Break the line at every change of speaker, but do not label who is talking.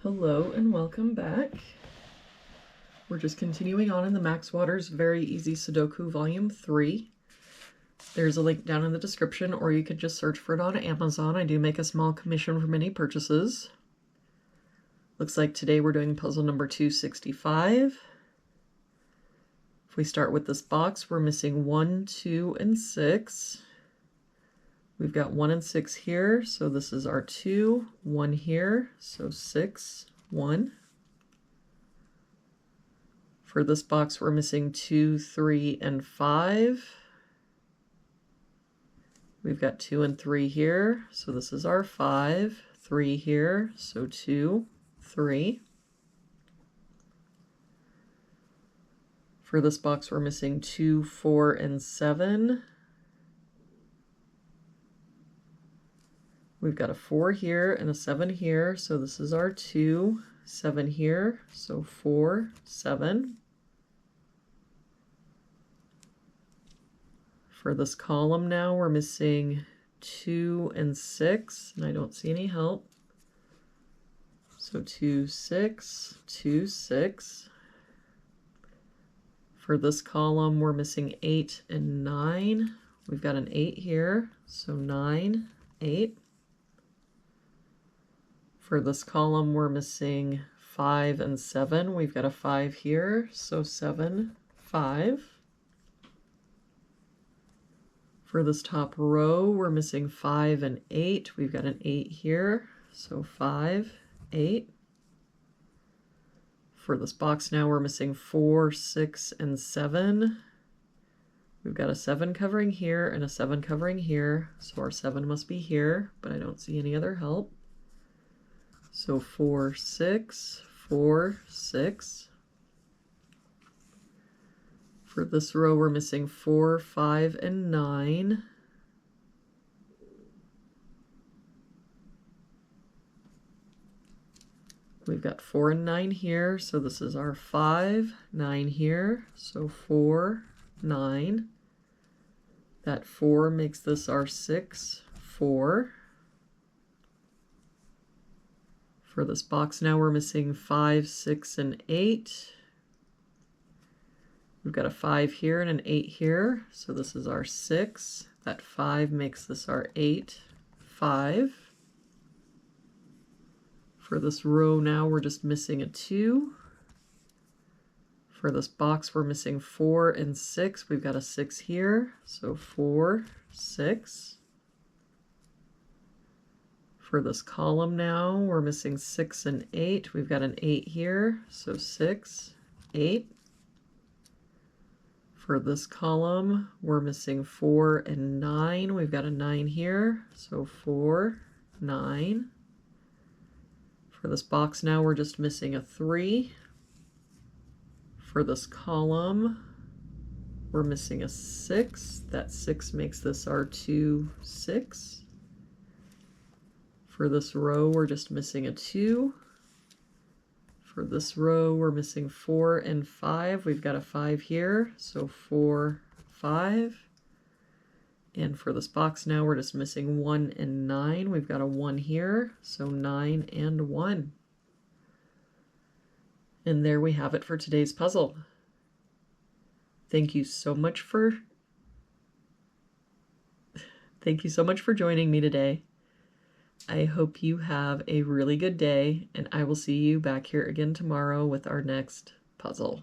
Hello and welcome back. We're just continuing on in the Max Waters Very Easy Sudoku Volume 3. There's a link down in the description, or you could just search for it on Amazon. I do make a small commission from any purchases. Looks like today we're doing puzzle number 265. If we start with this box, we're missing 1, 2, and 6. We've got 1 and 6 here, so this is our 2, 1 here, so 6, 1. For this box, we're missing 2, 3, and 5. We've got 2 and 3 here, so this is our 5, 3 here, so 2, 3. For this box, we're missing 2, 4, and 7. We've got a 4 here and a 7 here, so this is our 2, 7 here, so 4, 7. For this column now, we're missing 2 and 6, and I don't see any help. So 2, 6, 2, 6. For this column, we're missing 8 and 9. We've got an 8 here, so 9, 8. For this column, we're missing 5 and 7. We've got a 5 here, so 7, 5. For this top row, we're missing 5 and 8. We've got an 8 here, so 5, 8. For this box now, we're missing 4, 6, and 7. We've got a 7 covering here and a 7 covering here, so our 7 must be here, but I don't see any other help. So 4, 6, 4, 6. For this row, we're missing 4, 5, and 9. We've got 4 and 9 here, so this is our 5, 9 here, so 4, 9. That 4 makes this our 6, 4. For this box now, we're missing 5, 6, and 8. We've got a 5 here and an 8 here, so this is our 6. That 5 makes this our 8, 5. For this row now, we're just missing a 2. For this box, we're missing 4 and 6. We've got a 6 here, so 4, 6. For this column now, we're missing 6 and 8. We've got an 8 here, so 6, 8. For this column, we're missing 4 and 9. We've got a 9 here, so 4, 9. For this box now, we're just missing a 3. For this column, we're missing a 6. That 6 makes this our 2, 6. For this row, we're just missing a 2. For this row, we're missing 4 and 5. We've got a 5 here, so 4, 5. And for this box now, we're just missing 1 and 9. We've got a 1 here, so 9 and 1. And there we have it for today's puzzle. Thank you so much for joining me today. I hope you have a really good day, and I will see you back here again tomorrow with our next puzzle.